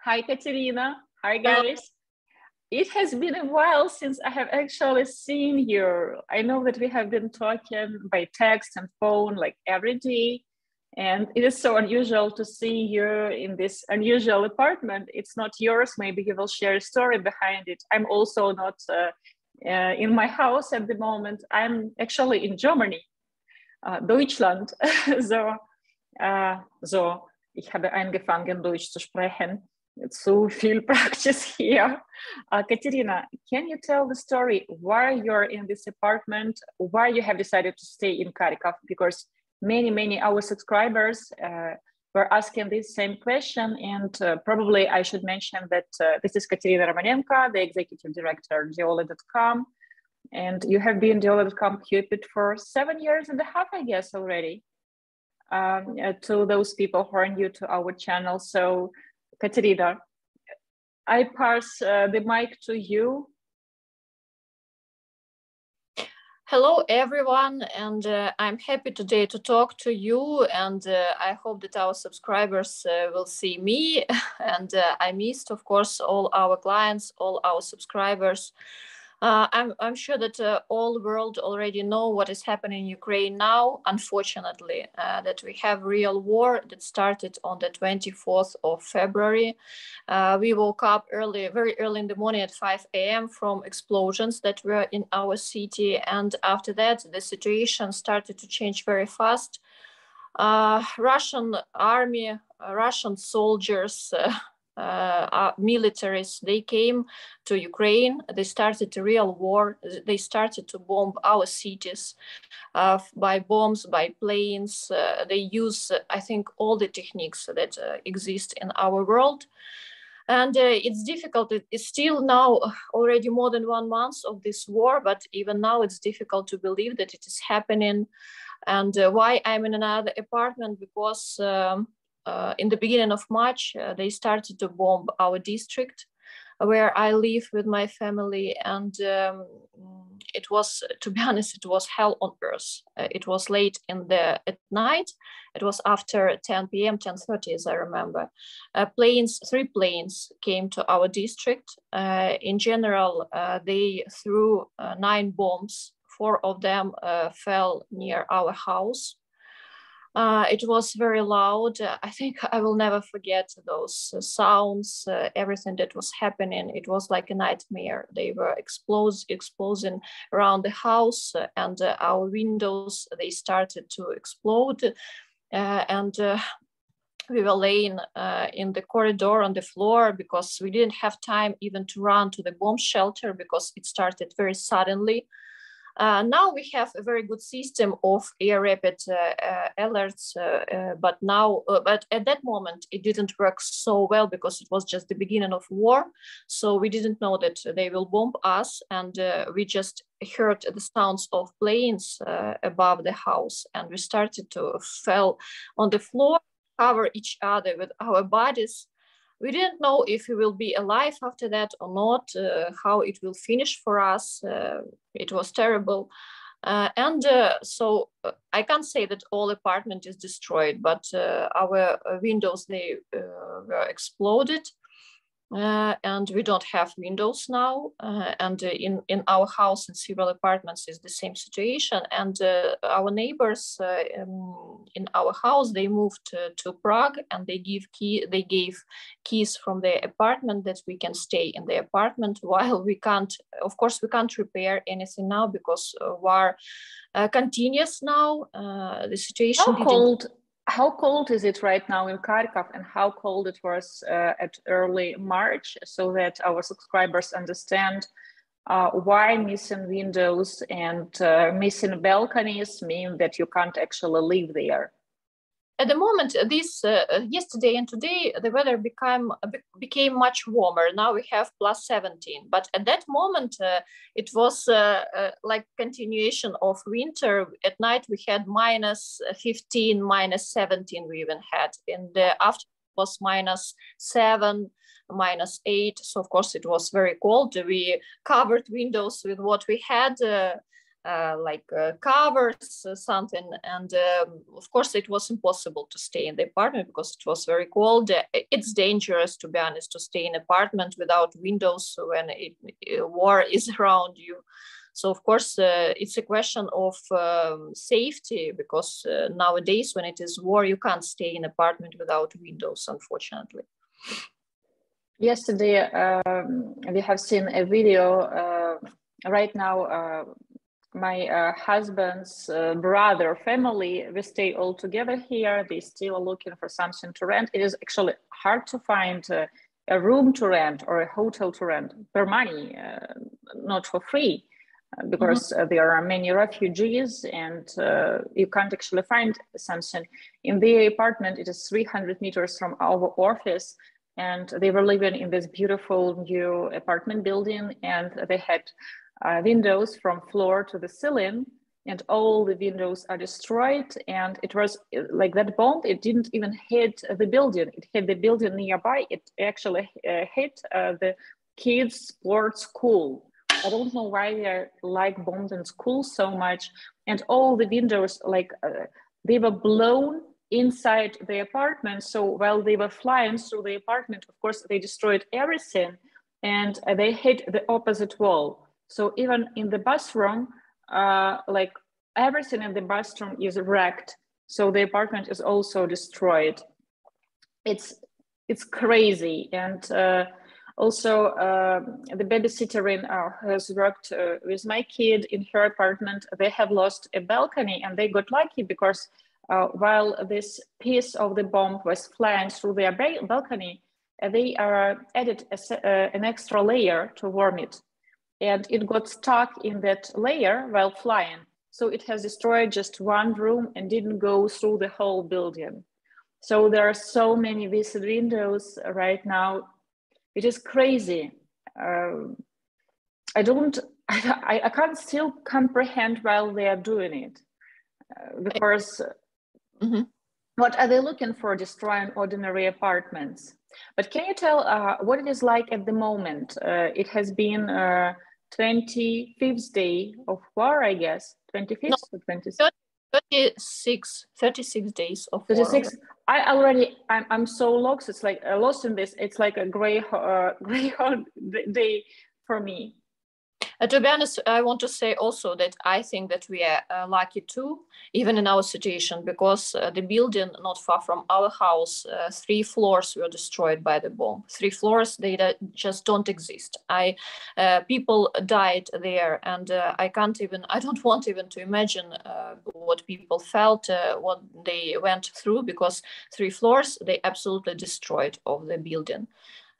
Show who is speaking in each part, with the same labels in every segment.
Speaker 1: Hi, Katerina. Hi,
Speaker 2: Hello.
Speaker 1: guys. It has been a while since I have actually seen you. I know that we have been talking by text and phone like every day, and it is so unusual to see you in this unusual apartment. It's not yours. Maybe you will share a story behind it. I'm also not in my house at the moment. I'm actually in Germany, Deutschland. so, so, ich habe angefangen, Deutsch zu sprechen. Zu viel practice here. Katerina, can you tell the story why you're in this apartment, why you have decided to stay in Kharkiv? Because many our subscribers were asking this same question, and probably I should mention that this is Katerina Romanenko, the executive director of Diolli.com, and you have been Diolli.com Cupid for 7.5 years, I guess, already. To those people who are new to our channel. So, Katerina, I pass the mic to you.
Speaker 2: Hello, everyone, and I'm happy today to talk to you, and I hope that our subscribers will see me, and I missed, of course, all our clients, all our subscribers. I'm sure that all the world already know what is happening in Ukraine now, unfortunately, that we have real war that started on the 24th of February. We woke up very early in the morning at 5 a.m. from explosions that were in our city. And after that, the situation started to change very fast. Russian army, Russian soldiers, militaries, they came to Ukraine. They started a real war. They started to bomb our cities by bombs, by planes. They use, I think, all the techniques that exist in our world. And it's difficult. It's still now already more than 1 month of this war, but even now it's difficult to believe that it is happening. And why I'm in another apartment? Because in the beginning of March, they started to bomb our district where I live with my family. And it was, to be honest, it was hell on earth. It was late at night. It was after 10 p.m., 10:30, as I remember. 3 planes came to our district. In general, they threw 9 bombs. 4 of them fell near our house. It was very loud. I think I will never forget those sounds, everything that was happening. It was like a nightmare. They were exploding around the house, and our windows, they started to explode. And we were laying in the corridor on the floor because we didn't have time even to run to the bomb shelter because it started very suddenly. Now we have a very good system of air rapid alerts, but at that moment it didn't work so well because it was just the beginning of war. So we didn't know that they will bomb us, and we just heard the sounds of planes above the house, and we started to fall on the floor, cover each other with our bodies. We didn't know if we will be alive after that or not, how it will finish for us. It was terrible. So I can't say that all apartment is destroyed, but our windows, they were exploded. And we don't have windows now. And in our house, in several apartments, is the same situation. And our neighbors in our house, they moved to Prague, and they gave keys from their apartment that we can stay in the apartment while we can't. Of course, we can't repair anything now because war continues now. The situation.
Speaker 1: How cold is it right now in Kharkiv, and how cold it was at early March, so that our subscribers understand why missing windows and missing balconies mean that you can't actually live there?
Speaker 2: At the moment, yesterday and today, the weather became much warmer. Now we have +17. But at that moment, it was like continuation of winter. At night, we had -15, -17. We even had. In the afternoon, was -7, -8. So of course, it was very cold. We covered windows with what we had. covers, something. And of course, it was impossible to stay in the apartment because it was very cold. It's dangerous, to be honest, to stay in an apartment without windows when war is around you. So, of course, it's a question of safety, because nowadays, when it is war, you can't stay in an apartment without windows, unfortunately.
Speaker 1: Yesterday, we have seen a video. Right now, my husband's brother family, we stay all together here. They still looking for something to rent. It is actually hard to find a room to rent or a hotel to rent for money, not for free, because there are many refugees, and you can't actually find something. In the apartment, it is 300 meters from our office, and they were living in this beautiful new apartment building, and they had windows from floor to the ceiling, and all the windows are destroyed. And it was like that bomb, it didn't even hit the building, it hit the building nearby. It actually hit the kids' sports school. I don't know why they like bombs in school so much. And all the windows, they were blown inside the apartment. So while they were flying through the apartment, of course, they destroyed everything, and they hit the opposite wall. So even in the bathroom, everything in the bathroom is wrecked. So the apartment is also destroyed. It's crazy. And also the babysitter has worked with my kid in her apartment. They have lost a balcony, and they got lucky because while this piece of the bomb was flying through their balcony, they added an extra layer to warm it. And it got stuck in that layer while flying. So it has destroyed just one room and didn't go through the whole building. So there are so many visible windows right now. It is crazy. I can't still comprehend why they are doing it. Because what are they looking for, destroying ordinary apartments? But can you tell what it is like at the moment? It has been 25th day of war, I guess. 25th or 26th?
Speaker 2: 36 days of
Speaker 1: 36.
Speaker 2: war.
Speaker 1: I'm so lost. It's like lost in this. It's like a gray day for me.
Speaker 2: To be honest, I want to say also that I think that we are lucky too, even in our situation, because the building not far from our house, 3 floors were destroyed by the bomb. 3 floors, they just don't exist. People died there, and I don't want even to imagine what people felt, what they went through, because 3 floors, they absolutely destroyed of the building.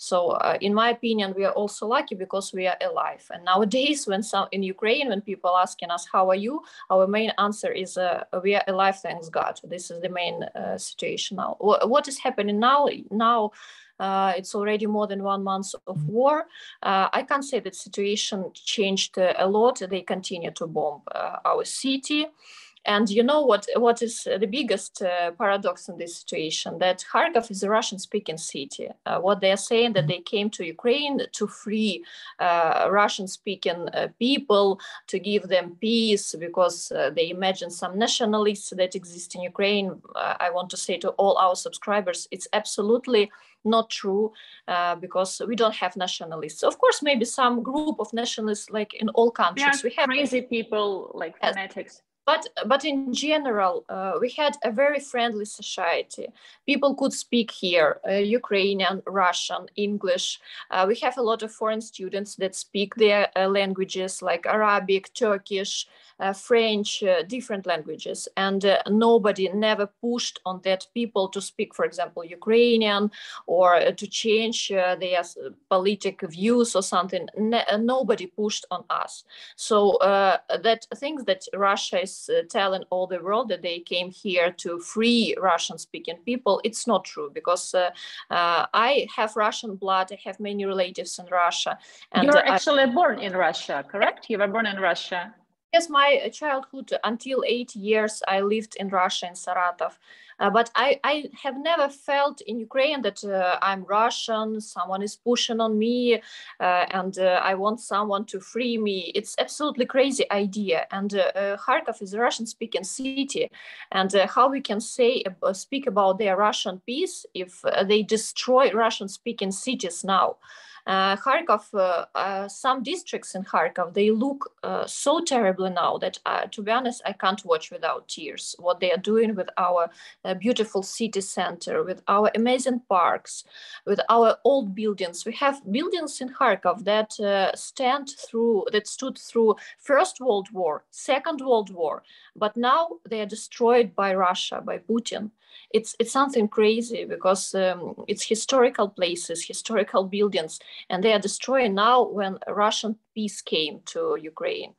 Speaker 2: So in my opinion, we are also lucky because we are alive. And nowadays, in Ukraine, when people are asking us, how are you? Our main answer is we are alive, thanks God. This is the main situation now. What is happening now? Now it's already more than 1 month of war. I can't say that situation changed a lot. They continue to bomb our city. And you know what is the biggest paradox in this situation? That Kharkiv is a Russian-speaking city. What they are saying that they came to Ukraine to free Russian-speaking people, to give them peace, because they imagine some nationalists that exist in Ukraine. I want to say to all our subscribers, it's absolutely not true, because we don't have nationalists. Of course, maybe some group of nationalists, like in all countries. We have
Speaker 1: crazy people, like fanatics.
Speaker 2: But in general, we had a very friendly society. People could speak here Ukrainian, Russian, English. We have a lot of foreign students that speak their languages like Arabic, Turkish, French, different languages. And nobody never pushed on that people to speak, for example, Ukrainian, or to change their political views or something. Nobody pushed on us. So that things that Russia is telling all the world that they came here to free Russian-speaking people, it's not true, because I have Russian blood. I have many relatives in Russia.
Speaker 1: And you're actually born in Russia, correct? You were born in Russia.
Speaker 2: Yes, my childhood until 8 years, I lived in Russia, in Saratov. But I have never felt in Ukraine that I'm Russian, someone is pushing on me, and I want someone to free me. It's absolutely crazy idea. And Kharkov is a Russian-speaking city, and how we can speak about their Russian peace if they destroy Russian-speaking cities now? Kharkov, some districts in Kharkov, they look so terribly now that, to be honest, I can't watch without tears what they are doing with our beautiful city center, with our amazing parks, with our old buildings. We have buildings in Kharkov that stood through First World War, Second World War, but now they are destroyed by Russia, by Putin. It's something crazy because it's historical places, historical buildings, and they are destroyed now when Russian peace came to Ukraine.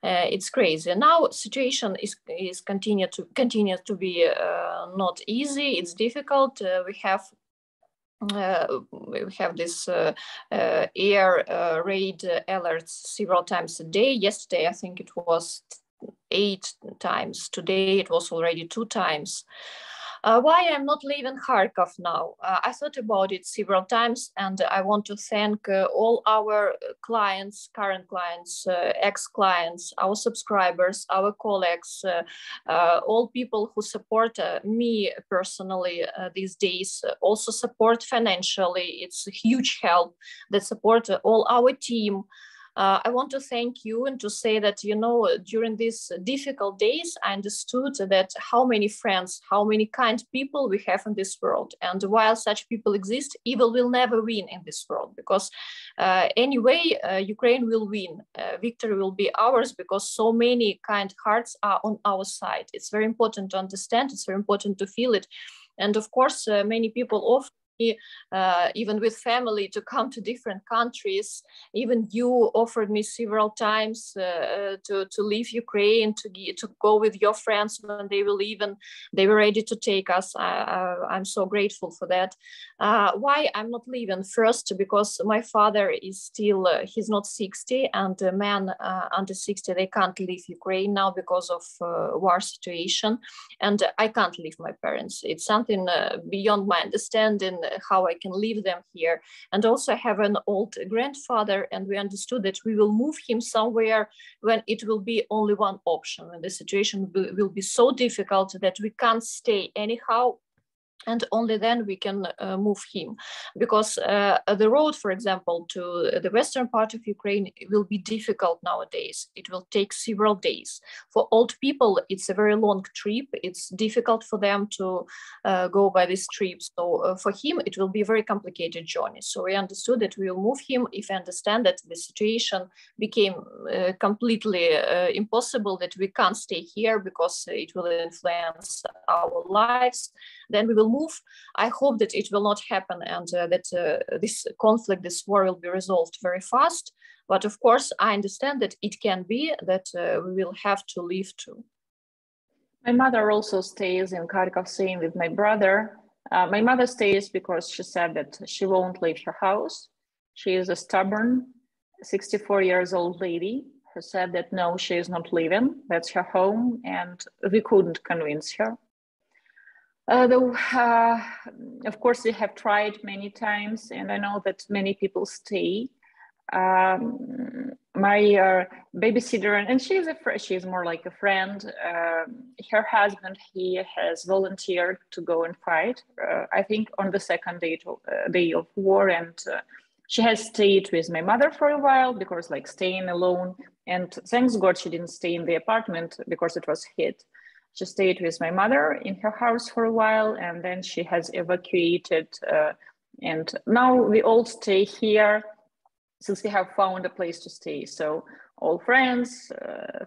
Speaker 2: It's crazy. Now situation is continues to be not easy. It's difficult. We have this air raid alerts several times a day. Yesterday, I think it was 8 times. Today, it was already 2 times. Why I'm not leaving Kharkov now? I thought about it several times, and I want to thank all our clients, current clients, ex-clients, our subscribers, our colleagues, all people who support me personally these days, also support financially. It's a huge help that support all our team. I want to thank you and to say that, during these difficult days, I understood that how many friends, how many kind people we have in this world. And while such people exist, evil will never win in this world because anyway, Ukraine will win. Victory will be ours because so many kind hearts are on our side. It's very important to understand. It's very important to feel it. And of course, many people often even with family to come to different countries. Even you offered me several times to leave Ukraine, to go with your friends when they will leave, and they were ready to take us. I'm so grateful for that. Why I'm not leaving? First, because my father is still, he's not 60, and men under 60, they can't leave Ukraine now because of war situation. And I can't leave my parents. It's something beyond my understanding how I can leave them here. And also I have an old grandfather, and we understood that we will move him somewhere when it will be only one option, when the situation will be so difficult that we can't stay anyhow. And only then we can move him, because the road, for example, to the western part of Ukraine will be difficult nowadays. It will take several days. For old people, it's a very long trip. It's difficult for them to go by this trip. So for him, it will be a very complicated journey. So we understood that we will move him if I understand that the situation became completely impossible, that we can't stay here because it will influence our lives. Then we will move. I hope that it will not happen, and that this conflict, this war will be resolved very fast. But of course, I understand that it can be that we will have to leave too.
Speaker 1: My mother also stays in Kharkov, same with my brother. My mother stays because she said that she won't leave her house. She is a stubborn 64 years old lady who said that no, she is not leaving. That's her home, and we couldn't convince her. Though, of course, we have tried many times, and I know that many people stay. My babysitter, and she's more like a friend. Her husband, he has volunteered to go and fight. I think on the second day of war, and she has stayed with my mother for a while because, like, staying alone. And thanks God she didn't stay in the apartment because it was hit. She stayed with my mother in her house for a while, and then she has evacuated. And now we all stay here since we have found a place to stay. So all friends,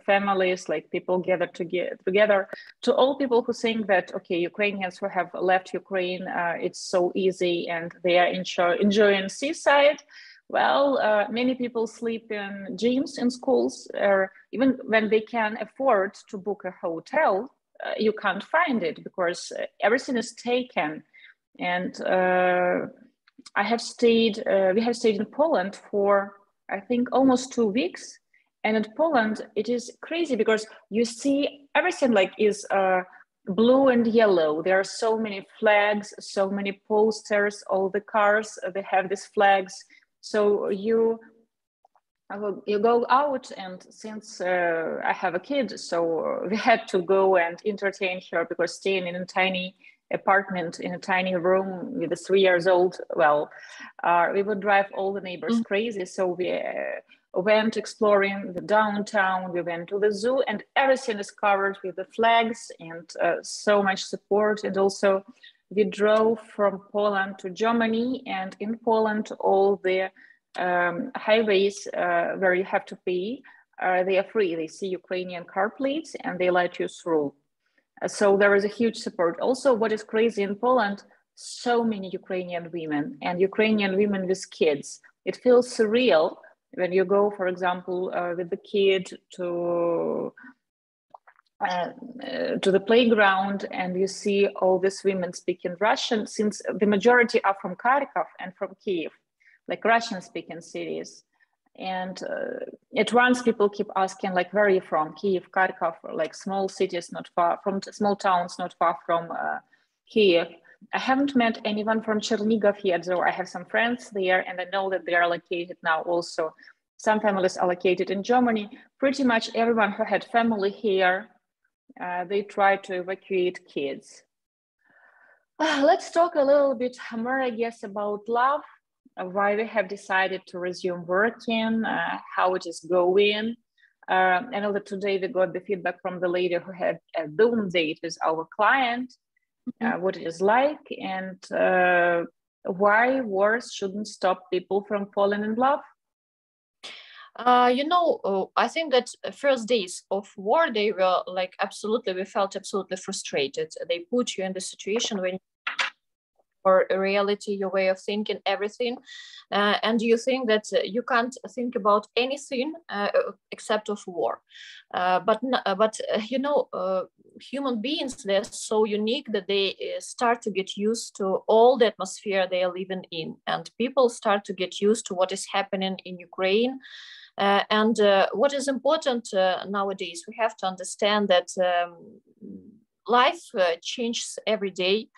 Speaker 1: families, like people gather together. To all people who think that, okay, Ukrainians who have left Ukraine, it's so easy and they are enjoying seaside. Well, many people sleep in gyms in schools, or even when they can afford to book a hotel, you can't find it because everything is taken. And we have stayed in Poland for, I think, almost 2 weeks. And in Poland, it is crazy because you see everything like is blue and yellow. There are so many flags, so many posters, all the cars, they have these flags. So you go out, and since I have a kid, so we had to go and entertain her, because staying in a tiny apartment in a tiny room with a 3 years old, well, we would drive all the neighbors crazy. So we went exploring the downtown, we went to the zoo, and everything is covered with the flags and so much support. And also we drove from Poland to Germany, and in Poland all the highways where you have to pay, they are free. They see Ukrainian car plates and they let you through. So there is a huge support. Also, what is crazy in Poland, so many Ukrainian women, and Ukrainian women with kids. It feels surreal when you go, for example, with the kid to the playground, and you see all these women speaking Russian, since the majority are from Kharkiv and from Kiev, like Russian speaking cities. And at once people keep asking, like, where are you from? Kiev, Kharkiv, like small cities not far from, small towns not far from Kiev. I haven't met anyone from Chernihiv yet, though I have some friends there, and I know that they are located now also. Some families are located in Germany. Pretty much everyone who had family here, they try to evacuate kids. Let's talk a little bit more, I guess, about love. Why we have decided to resume working, how it is going. I know that today we got the feedback from the lady who had a Zoom date with our client, what it is like, and why wars shouldn't stop people from falling in love.
Speaker 2: I think that first days of war, they were like we felt absolutely frustrated. They put you in the situation when or reality, your way of thinking, everything, and you think that you can't think about anything except of war. But human beings, they're so unique that they start to get used to all the atmosphere they are living in, and people start to get used to what is happening in Ukraine. And what is important nowadays, we have to understand that life changes every day.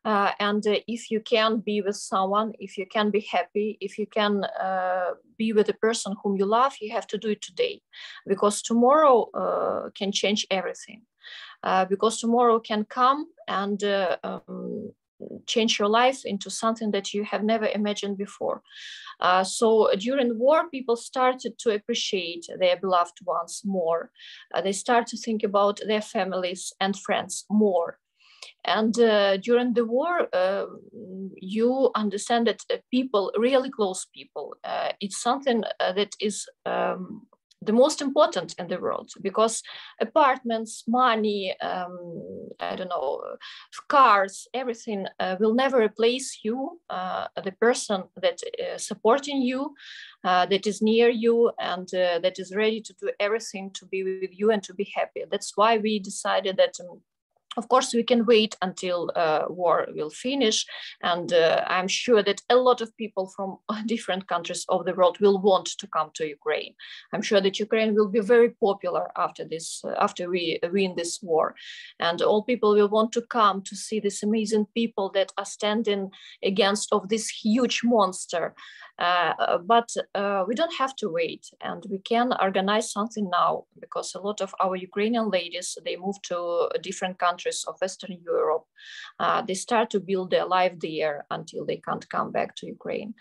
Speaker 2: And if you can be with someone, if you can be happy, if you can be with the person whom you love, you have to do it today, because tomorrow can change everything. Because tomorrow can come and change your life into something that you have never imagined before. So during war, people started to appreciate their beloved ones more. They start to think about their families and friends more. And during the war, you understand that people, really close people, it's something that is the most important in the world, because apartments, money, I don't know, cars, everything will never replace you, the person that is supporting you, that is near you, and that is ready to do everything to be with you and to be happy. That's why we decided that of course, we can wait until war will finish, and I'm sure that a lot of people from different countries of the world will want to come to Ukraine. I'm sure that Ukraine will be very popular after this, after we win this war, and all people will want to come to see these amazing people that are standing against of this huge monster. But we don't have to wait, and we can organize something now, because a lot of our Ukrainian ladies, they move to different countries of Western Europe. They start to build their life there until they can't come back to Ukraine.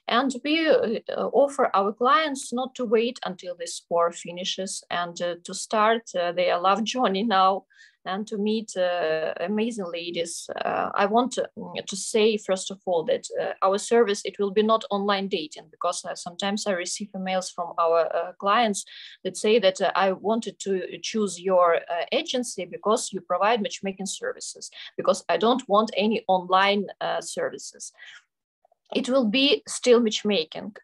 Speaker 2: And we offer our clients not to wait until this war finishes, and to start their love journey now, and to meet amazing ladies. I want to say, first of all, that our service, it will be not online dating, because sometimes I receive emails from our clients that say that I wanted to choose your agency because you provide matchmaking services, because I don't want any online services. It will be still matchmaking.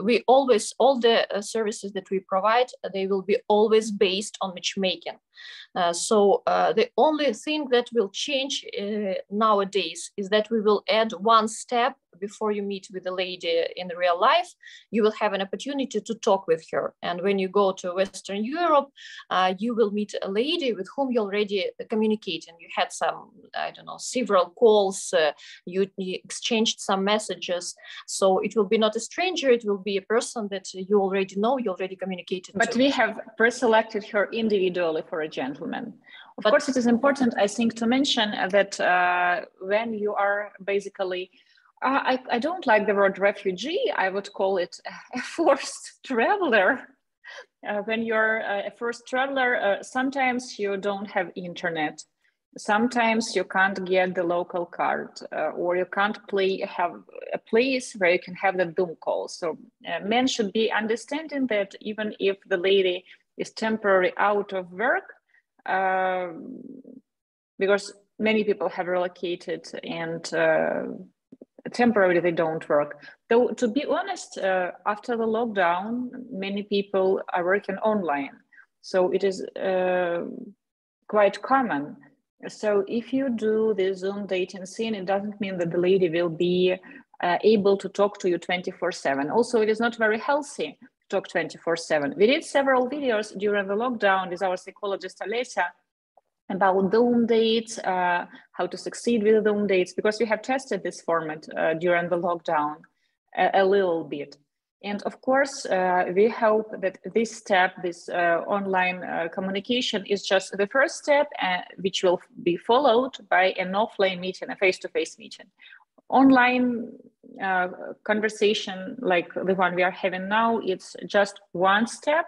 Speaker 2: We always, all the services that we provide, they will be always based on matchmaking. So the only thing that will change nowadays is that we will add one step before you meet with a lady in real life, you will have an opportunity to talk with her. And when you go to Western Europe, you will meet a lady with whom you already communicate, and you had some, I don't know, several calls, you exchanged some messages. So it will be not a stranger, it will be a person that you already know, you already communicated
Speaker 1: But
Speaker 2: to.
Speaker 1: we have pre-selected her individually for a gentleman. Of course, it is important, I think, to mention that when you are basically, I don't like the word refugee, I would call it a forced traveler. When you're a first traveler, sometimes you don't have internet. Sometimes you can't get the local card, or you can't have a place where you can have the Zoom call. So men should be understanding that even if the lady is temporarily out of work, because many people have relocated and temporarily they don't work. Though, to be honest, after the lockdown, many people are working online. So it is quite common. So if you do the Zoom dating scene, it doesn't mean that the lady will be able to talk to you 24/7. Also, it is not very healthy to talk 24/7. We did several videos during the lockdown with our psychologist Alessia about Zoom dates, how to succeed with Zoom dates, because we have tested this format during the lockdown a little bit. And of course, we hope that this step, this online communication is just the first step, which will be followed by an offline meeting, a face-to-face meeting. Online conversation like the one we are having now, it's just one step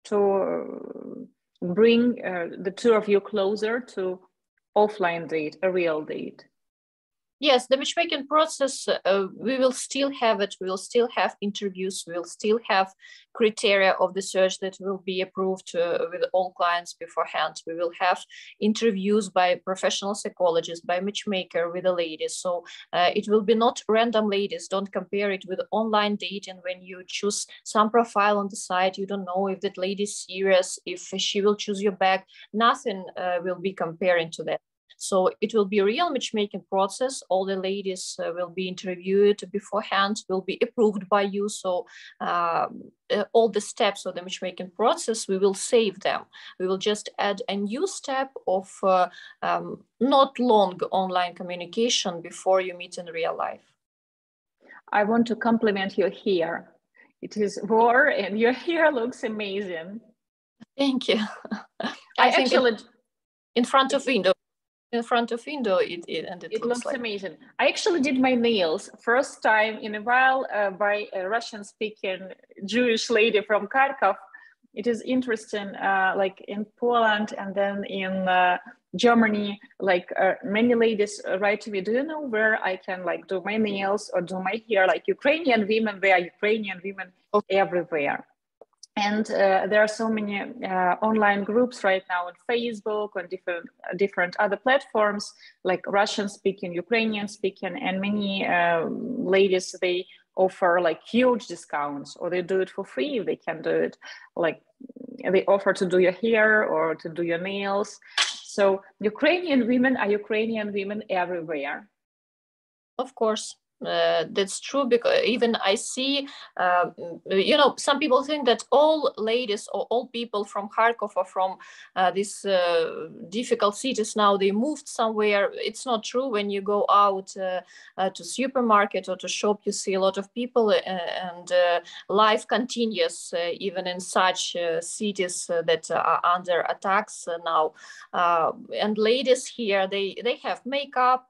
Speaker 1: to bring the two of you closer to offline date, a real date.
Speaker 2: Yes, the matchmaking process, we will still have it. We will still have interviews. We will still have criteria of the search that will be approved with all clients beforehand. We will have interviews by professional psychologists, by matchmaker with the ladies. So it will be not random ladies. Don't compare it with online dating. When you choose some profile on the site, you don't know if that lady is serious, if she will choose your back. Nothing will be comparing to that. So it will be a real matchmaking process. All the ladies will be interviewed beforehand, will be approved by you. So all the steps of the matchmaking process, we will save them. We will just add a new step of not long online communication before you meet in real life.
Speaker 1: I want to compliment your hair. It is war and your hair looks amazing.
Speaker 2: Thank you.
Speaker 1: I think actually
Speaker 2: in front of window. In front of window, it
Speaker 1: looks
Speaker 2: like
Speaker 1: amazing. I actually did my nails first time in a while by a Russian-speaking Jewish lady from Kharkiv. It is interesting, like in Poland and then in Germany, like many ladies write to me, do you know where I can like do my nails or do my hair? Like Ukrainian women, there are Ukrainian women everywhere. And there are so many online groups right now on Facebook, on different other platforms, like Russian speaking, Ukrainian speaking, and many ladies, they offer like huge discounts, or they do it for free. They can do it, like they offer to do your hair or to do your nails. So Ukrainian women are Ukrainian women everywhere.
Speaker 2: Of course. That's true, because even I see, some people think that all ladies or all people from Kharkov or from these difficult cities now, they moved somewhere. It's not true. When you go out to supermarket or to shop, you see a lot of people, and life continues even in such cities that are under attacks now. And ladies here, they have makeup.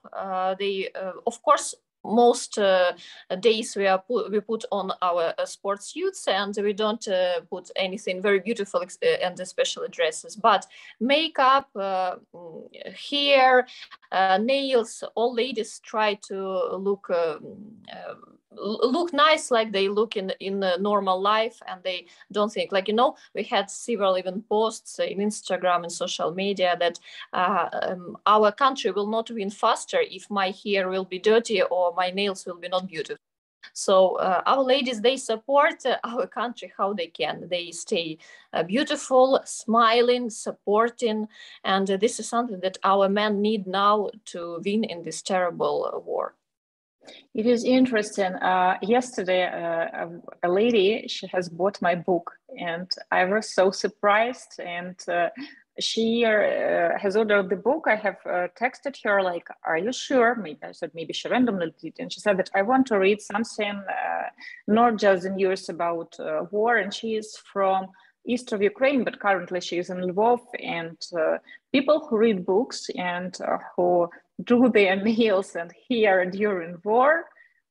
Speaker 2: They, of course, most days we put on our sports suits, and we don't put anything very beautiful and especially dresses, but makeup, hair, nails, all ladies try to look nice, like they look in normal life, and they don't think, like, we had several even posts in Instagram and social media that our country will not win faster if my hair will be dirty or my nails will be not beautiful. So our ladies, they support our country how they can. They stay beautiful, smiling, supporting, and this is something that our men need now to win in this terrible war.
Speaker 1: It is interesting. Yesterday, a lady, she has bought my book, and I was so surprised. And she has ordered the book. I have texted her like, "Are you sure?" Maybe I said maybe she randomly did, and she said that I want to read something, not just the news about war. And she is from east of Ukraine, but currently she is in Lvov. And people who read books and who do their meals and here during war,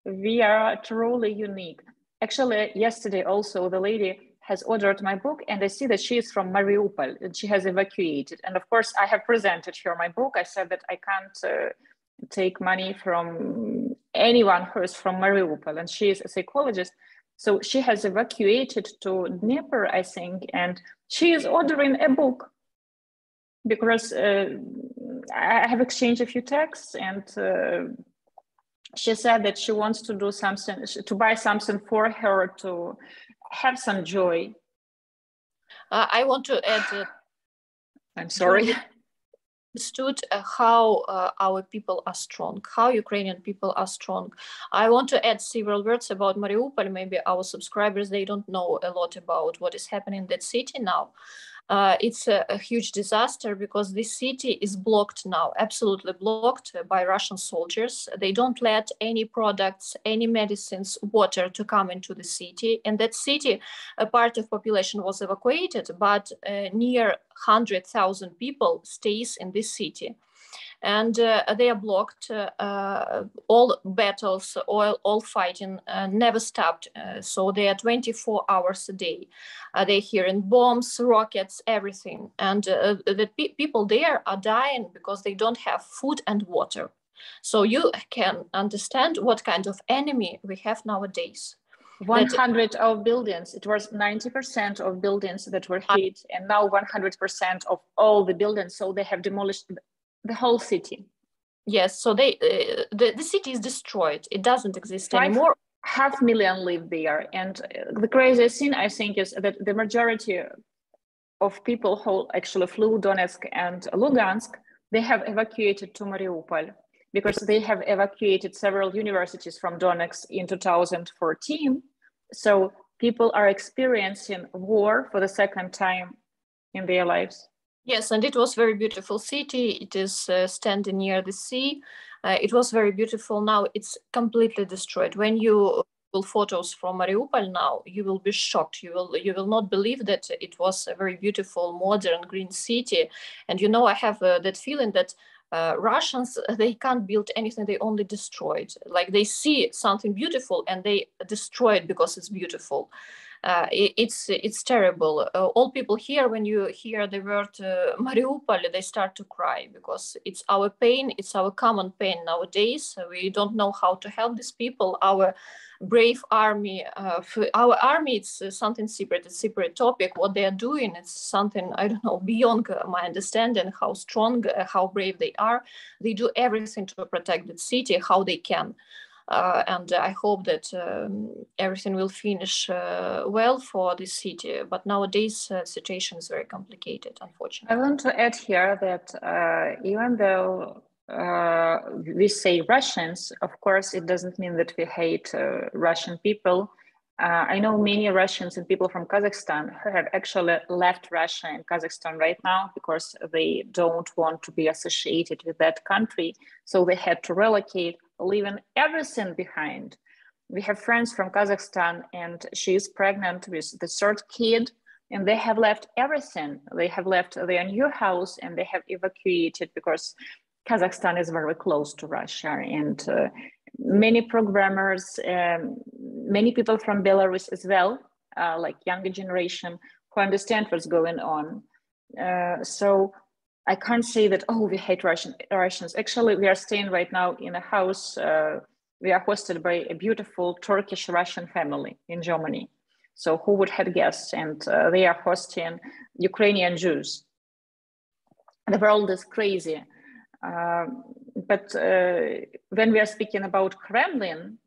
Speaker 1: we are truly unique. Actually, yesterday also the lady has ordered my book, and I see that she is from Mariupol and she has evacuated. And of course, I have presented her my book. I said that I can't take money from anyone who is from Mariupol, and she is a psychologist. So she has evacuated to Dnieper, I think, and she is ordering a book because I have exchanged a few texts, and she said that she wants to do something, to buy something for her to have some joy.
Speaker 2: I want to add.
Speaker 1: I'm sorry.
Speaker 2: Understood how our people are strong, how Ukrainian people are strong. I want to add several words about Mariupol. Maybe our subscribers, they don't know a lot about what is happening in that city now. It's a huge disaster because this city is blocked now, absolutely blocked by Russian soldiers. They don't let any products, any medicines, water to come into the city. And that city, a part of population was evacuated, but near 100,000 people stays in this city. And they are blocked. All battles, all fighting never stopped. So they are 24 hours a day. They're hearing bombs, rockets, everything. And the people there are dying because they don't have food and water. So you can understand what kind of enemy we have nowadays.
Speaker 1: 100 of buildings, it was 90% of buildings that were hit, and now 100% of all the buildings. So they have demolished the whole city.
Speaker 2: Yes, so the city is destroyed. It doesn't exist anymore.
Speaker 1: 500,000 live there. And the craziest thing, I think, is that the majority of people who actually flew Donetsk and Lugansk, they have evacuated to Mariupol because they have evacuated several universities from Donetsk in 2014. So people are experiencing war for the second time in their lives.
Speaker 2: Yes, and it was very beautiful city. It is standing near the sea. It was very beautiful. Now it's completely destroyed. When you will photos from Mariupol now, you will be shocked. You will not believe that it was a very beautiful, modern, green city. And you know, I have that feeling that Russians, they can't build anything. They only destroy it. Like they see something beautiful and they destroy it because it's beautiful. It's terrible. All people here, when you hear the word Mariupol, they start to cry because it's our pain. It's our common pain nowadays. We don't know how to help these people. Our brave army, our army, it's something separate. It's a separate topic. What they are doing, it's something, I don't know, beyond my understanding. How strong, how brave they are. They do everything to protect the city, how they can. And I hope that everything will finish well for this city. But nowadays, the situation is very complicated, unfortunately.
Speaker 1: I want to add here that even though we say Russians, of course, it doesn't mean that we hate Russian people. I know many Russians and people from Kazakhstan who have actually left Russia and Kazakhstan right now because they don't want to be associated with that country. So they had to relocate, leaving everything behind. We have friends from Kazakhstan, and she is pregnant with the third kid, and they have left everything. They have left their new house and they have evacuated because Kazakhstan is very close to Russia. And many programmers, many people from Belarus as well, like younger generation, who understand what's going on. So I can't say that, oh, we hate Russians. Actually, we are staying right now in a house. We are hosted by a beautiful Turkish-Russian family in Germany. So who would have guessed? And they are hosting Ukrainian Jews. The world is crazy. But when we are speaking about Kremlin,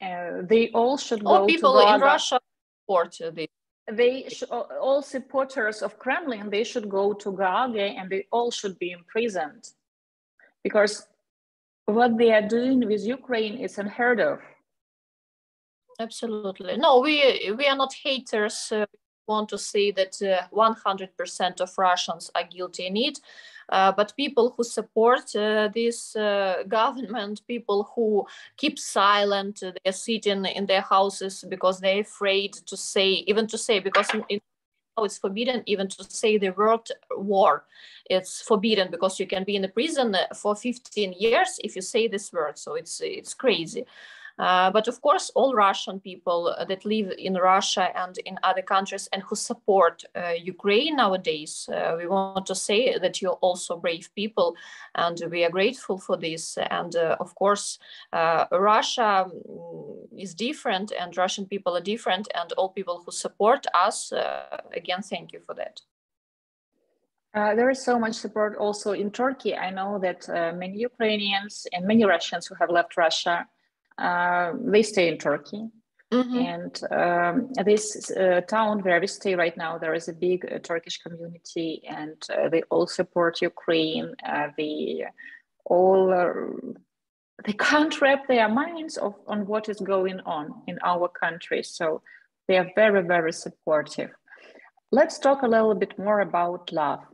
Speaker 1: they all should go to
Speaker 2: people in Russia support this.
Speaker 1: They all supporters of Kremlin, they should go to Gaga and they all should be imprisoned. Because what they are doing with Ukraine is unheard of.
Speaker 2: Absolutely. No, we are not haters. We want to say that 100% of Russians are guilty in it. But people who support this government, people who keep silent, they're sitting in their houses because they're afraid to say, because it's forbidden even to say the word war. It's forbidden because you can be in the prison for 15 years if you say this word. So it's crazy. But of course, all Russian people that live in Russia and in other countries and who support Ukraine nowadays, we want to say that you're also brave people, and we are grateful for this. And of course, Russia is different, and Russian people are different, and all people who support us, again, thank you for that.
Speaker 1: There is so much support also in Turkey. I know that many Ukrainians and many Russians who have left Russia, they stay in Turkey. And this town where we stay right now, there is a big Turkish community, and they all support Ukraine. They can't wrap their minds on what is going on in our country. So they are very, very supportive. Let's talk a little bit more about love.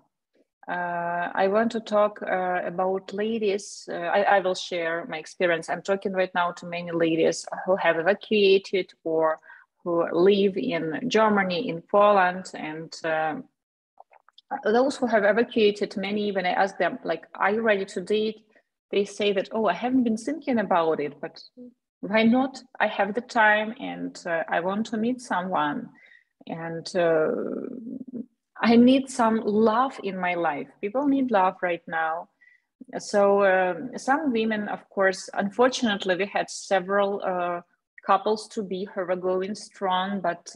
Speaker 1: I want to talk about ladies. I will share my experience. I'm talking right now to many ladies who have evacuated or who live in Germany, in Poland, and those who have evacuated, many, when I ask them, like, are you ready to date? They say that, oh, I haven't been thinking about it, but why not? I have the time and I want to meet someone. And I need some love in my life. People need love right now. So some women, of course, unfortunately, we had several couples to be who were going strong, but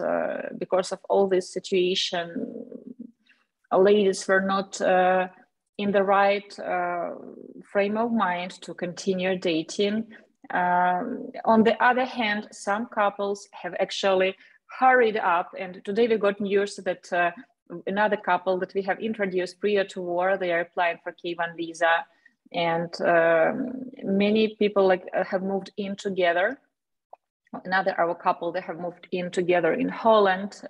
Speaker 1: because of all this situation, ladies were not in the right frame of mind to continue dating. On the other hand, some couples have actually hurried up, and today we got news that another couple that we have introduced prior to war, they are applying for K1 visa, and many people have moved in together. Another our couple, they have moved in together in Holland.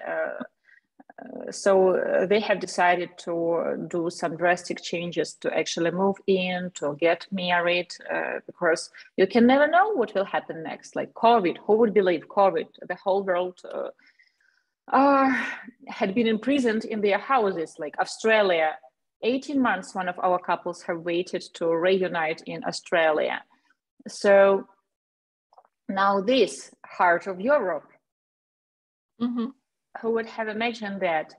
Speaker 1: So they have decided to do some drastic changes to actually move in, to get married, because you can never know what will happen next. Like COVID, who would believe COVID? The whole world had been imprisoned in their houses, like Australia. 18 months, one of our couples have waited to reunite in Australia. So now this heart of Europe, who would have imagined that?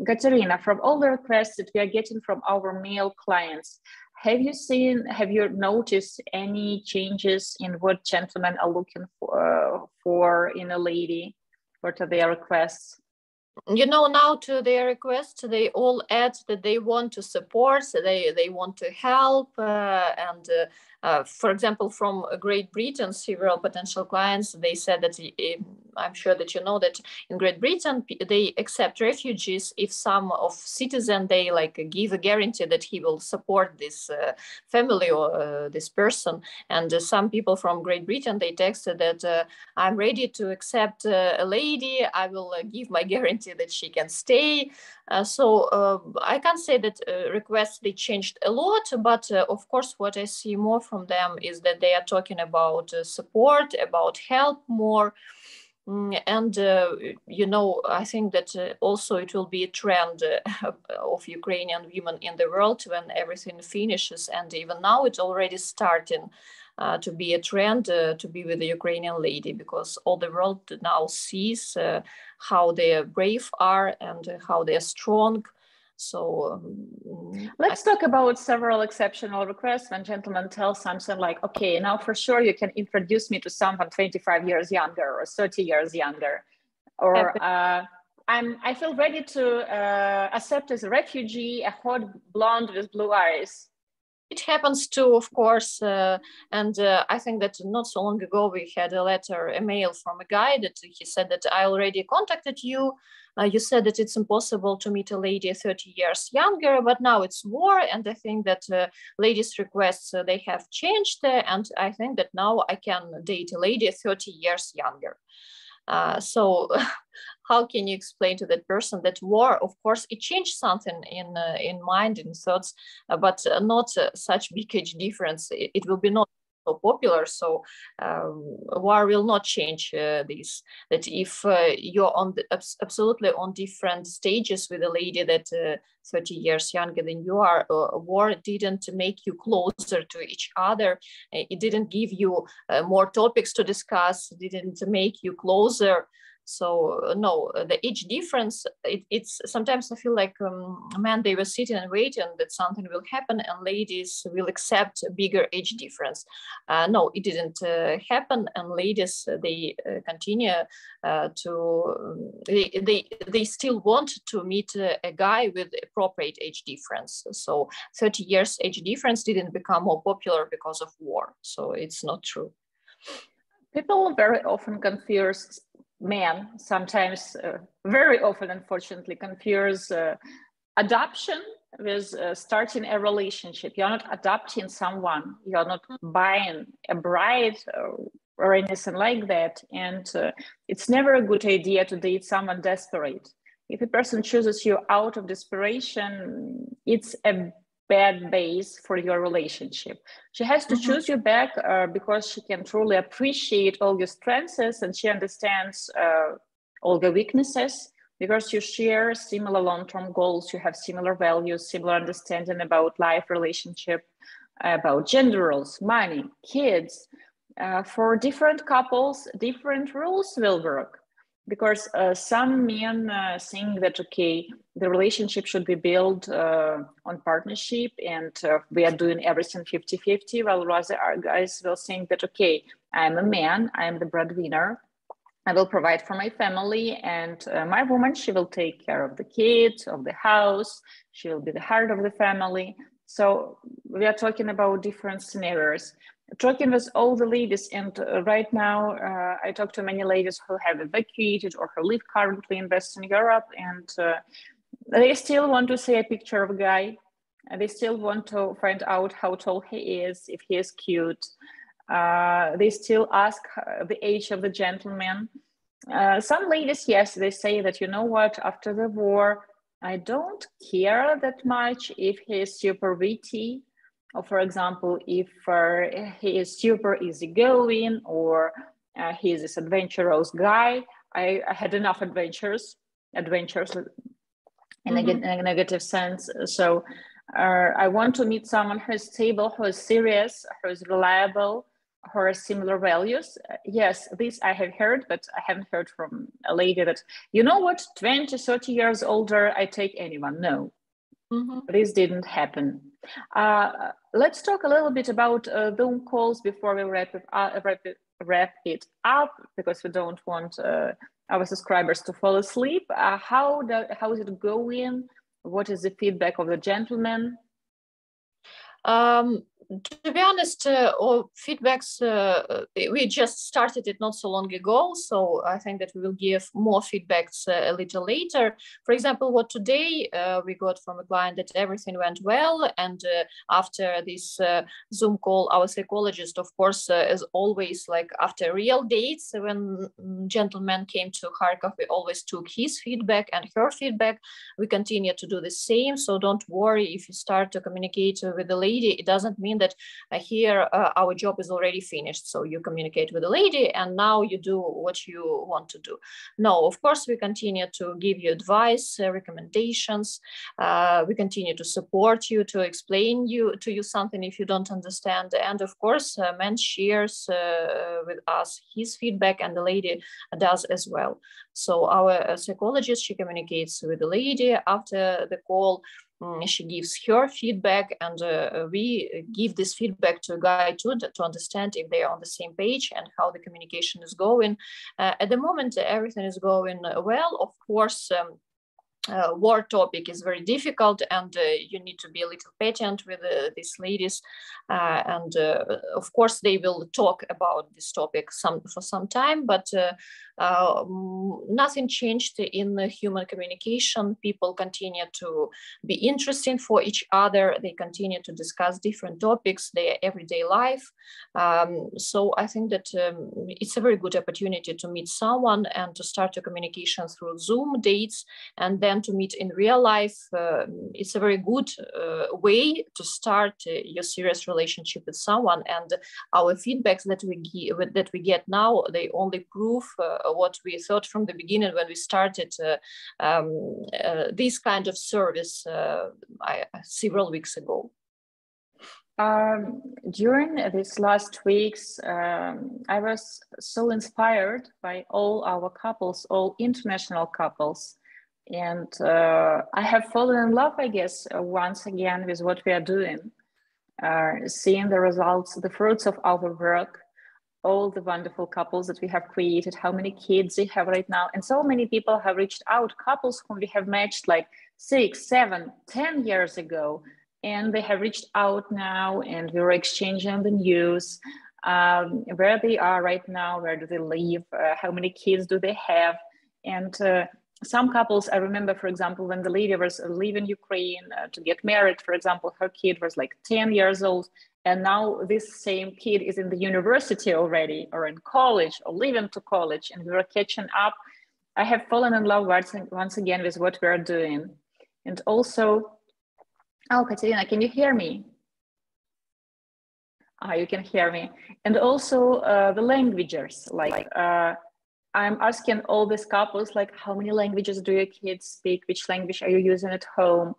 Speaker 1: Katerina, from all the requests that we are getting from our male clients, have you noticed any changes in what gentlemen are looking for in a lady, or to their requests?
Speaker 2: You know, now to their requests, they all add that they want to support, they want to help, and for example, from Great Britain, several potential clients, they said that, I'm sure that you know that in Great Britain, they accept refugees if some of citizen, they give a guarantee that he will support this family or this person. And some people from Great Britain, they texted that I'm ready to accept a lady, I will give my guarantee that she can stay. So I can't say that requests, they changed a lot, but of course, what I see more from them is that they are talking about support, about help more. And, you know, I think that also it will be a trend of Ukrainian women in the world when everything finishes. And even now it's already starting to be a trend to be with the Ukrainian lady, because all the world now sees how they brave are and how they're strong. So
Speaker 1: let's talk about several exceptional requests when gentlemen tell something like, okay, now for sure you can introduce me to someone 25 years younger or 30 years younger, or I feel ready to accept as a refugee a hot blonde with blue eyes.
Speaker 2: it happens too, of course. And I think that not so long ago we had a mail from a guy that he said that I already contacted you. You said that it's impossible to meet a lady 30 years younger, but now it's war. And I think that ladies' requests, they have changed. And I think that now I can date a lady 30 years younger. So how can you explain to that person that war, of course, it changed something in mind and thoughts, but not such big age difference. It will be not so popular. So war will not change this. That if you're on absolutely on different stages with a lady that 30 years younger than you are, war didn't make you closer to each other. It didn't give you more topics to discuss. Didn't make you closer. So no, the age difference, it's sometimes I feel like men, they were sitting and waiting that something will happen and ladies will accept a bigger age difference. No, it didn't happen, and ladies, they continue they still want to meet a guy with appropriate age difference. So 30 years age difference didn't become more popular because of war. So it's not true.
Speaker 1: People very often confuse, men sometimes very often unfortunately confuse adoption with starting a relationship. You're not adopting someone, you're not buying a bride or anything like that. And it's never a good idea to date someone desperate. If a person chooses you out of desperation, it's a bad base for your relationship. She has to choose you back because she can truly appreciate all your strengths and she understands all your weaknesses, because you share similar long-term goals, you have similar values, similar understanding about life, relationship, about gender roles, money, kids. For different couples, different rules will work. Because some men think that, okay, the relationship should be built on partnership and we are doing everything 50-50, while rather our guys will think that, okay, I'm a man, I'm the breadwinner, I will provide for my family, and my woman, she will take care of the kids, of the house, she will be the heart of the family. So we are talking about different scenarios. Talking with all the ladies, and right now I talk to many ladies who have evacuated or who live currently in Western Europe, and they still want to see a picture of a guy. They still want to find out how tall he is, if he is cute. They still ask the age of the gentleman. Some ladies, yes, they say that, you know what, after the war, I don't care that much if he is super witty, or for example, if he is super easygoing, or he is this adventurous guy. I had enough adventures in a negative sense. So I want to meet someone who is stable, who is serious, who is reliable, who has similar values. Yes, this I have heard, but I haven't heard from a lady that, you know what, 20, 30 years older, I take anyone. No, this didn't happen. Let's talk a little bit about Zoom calls before we wrap it up, because we don't want our subscribers to fall asleep. How is it going? What is the feedback of the gentlemen?
Speaker 2: To be honest, all feedbacks, we just started it not so long ago, so I think that we will give more feedbacks a little later. For example, what today we got from a client, that everything went well, and after this Zoom call, our psychologist, of course, as always, like after real dates, when gentleman came to Kharkiv, we always took his feedback and her feedback. We continue to do the same, so don't worry if you start to communicate with the lady. It doesn't mean that here our job is already finished, so you communicate with the lady and now you do what you want to do. No, of course we continue to give you advice, recommendations. We continue to support you, to explain to you something if you don't understand, and of course man shares with us his feedback, and the lady does as well. So our psychologist, she communicates with the lady after the call. She gives her feedback, and we give this feedback to a guy too, to understand if they are on the same page and how the communication is going. At the moment, everything is going well. Of course, war topic is very difficult, and you need to be a little patient with these ladies, and of course they will talk about this topic for some time, but nothing changed in human communication. People continue to be interested for each other. They continue to discuss different topics, their everyday life. So I think that it's a very good opportunity to meet someone and to start a communication through Zoom dates, and then to meet in real life. It's a very good way to start your serious relationship with someone. And our feedbacks that we get now, they only prove what we thought from the beginning when we started this kind of service several weeks ago.
Speaker 1: During these last weeks, I was so inspired by all our couples, all international couples. And I have fallen in love, I guess, once again with what we are doing, seeing the results, the fruits of our work, all the wonderful couples that we have created, how many kids they have right now. And so many people have reached out, couples whom we have matched like 6, 7, 10 years ago. And they have reached out now, and we were exchanging the news, where they are right now, where do they live, how many kids do they have. And some couples, I remember, for example, when the lady was leaving Ukraine to get married, for example, her kid was like 10 years old. And now this same kid is in the university already, or in college, or leaving to college, and we were catching up. I have fallen in love once again with what we're doing. And also, oh, Katerina, can you hear me? You can hear me. And also the languages, like I'm asking all these couples, like, how many languages do your kids speak? Which language are you using at home?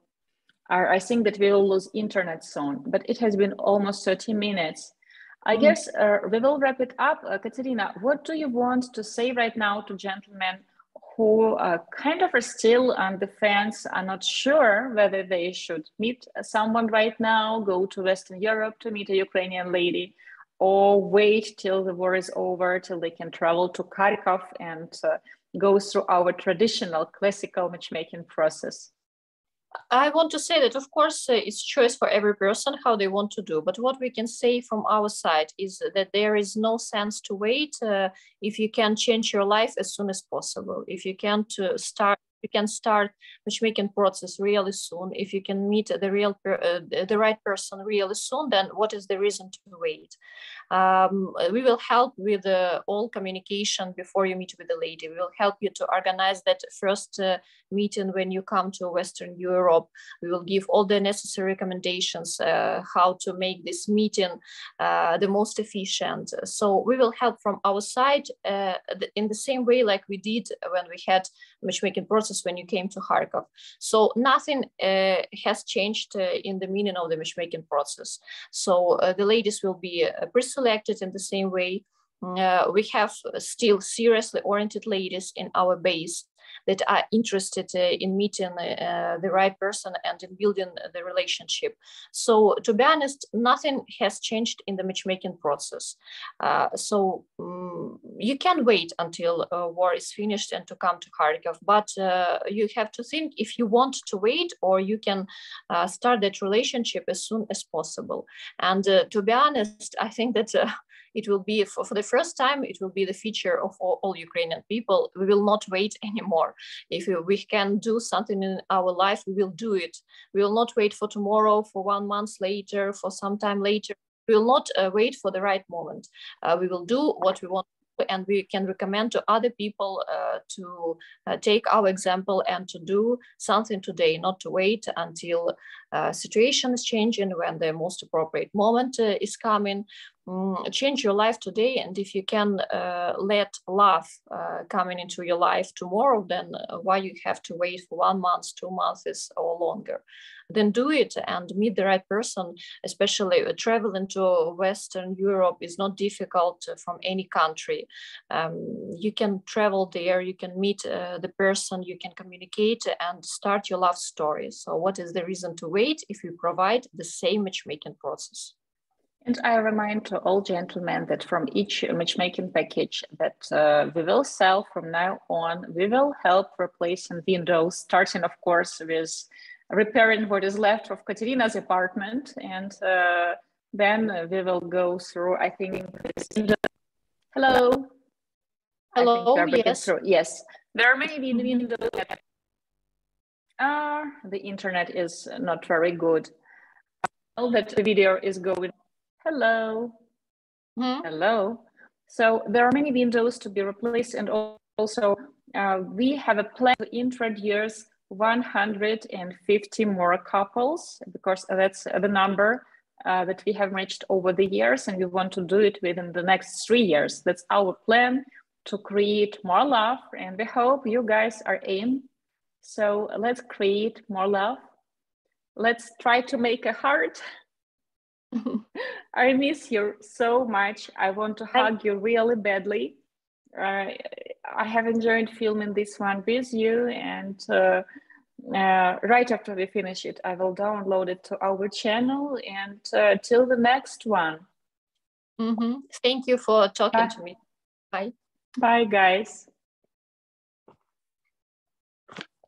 Speaker 1: I think that we will lose internet soon, but it has been almost 30 minutes. I guess we will wrap it up. Katerina, what do you want to say right now to gentlemen who kind of are still on the fence, are not sure whether they should meet someone right now, go to Western Europe to meet a Ukrainian lady, or wait till the war is over, till they can travel to Kharkiv and go through our traditional classical matchmaking process?
Speaker 2: I want to say that, of course, it's choice for every person how they want to do. But what we can say from our side is that there is no sense to wait if you can change your life as soon as possible. If you can you can start matchmaking process really soon. If you can meet the right person really soon, then what is the reason to wait? We will help with all communication before you meet with the lady. We will help you to organize that first meeting when you come to Western Europe. We will give all the necessary recommendations how to make this meeting the most efficient. So we will help from our side in the same way like we did when we had matchmaking process when you came to Kharkiv. So nothing has changed in the meaning of the matchmaking process. So the ladies will be pre-selected in the same way. We have still seriously oriented ladies in our base that are interested in meeting the right person and in building the relationship. So to be honest, nothing has changed in the matchmaking process. You can wait until war is finished and to come to Kharkiv, but you have to think if you want to wait, or you can start that relationship as soon as possible. And to be honest, I think that it will be, for the first time, it will be the feature of all Ukrainian people. We will not wait anymore. If we can do something in our life, we will do it. We will not wait for tomorrow, for 1 month later, for some time later. We will not wait for the right moment. We will do what we want, and we can recommend to other people to take our example and to do something today, not to wait until situation is changing, when the most appropriate moment is coming. Change your life today, and if you can let love coming into your life tomorrow, then why you have to wait for 1 month, 2 months or longer? Then do it and meet the right person. Especially traveling to Western Europe is not difficult from any country. You can travel there, you can meet the person, you can communicate and start your love story. So what is the reason to wait if you provide the same matchmaking process?
Speaker 1: And I remind to all gentlemen that from each matchmaking package that we will sell from now on, we will help replacing windows, starting, of course, with repairing what is left of Katerina's apartment. And then we will go through, I think, hello.
Speaker 2: Hello,
Speaker 1: I think we are breaking
Speaker 2: yes.
Speaker 1: through. Yes, there are many windows. The internet is not very good. That the video is going. Hello. Hello. So there are many windows to be replaced, and also we have a plan to introduce 150 more couples, because that's the number that we have reached over the years, and we want to do it within the next 3 years. That's our plan, to create more love, and we hope you guys are in. So let's create more love. Let's try to make a heart. I miss you so much. I want to hug you really badly. I have enjoyed filming this one with you, and right after we finish it, I will download it to our channel, and till the next one.
Speaker 2: Thank you for talking to me. Bye.
Speaker 1: Bye, guys.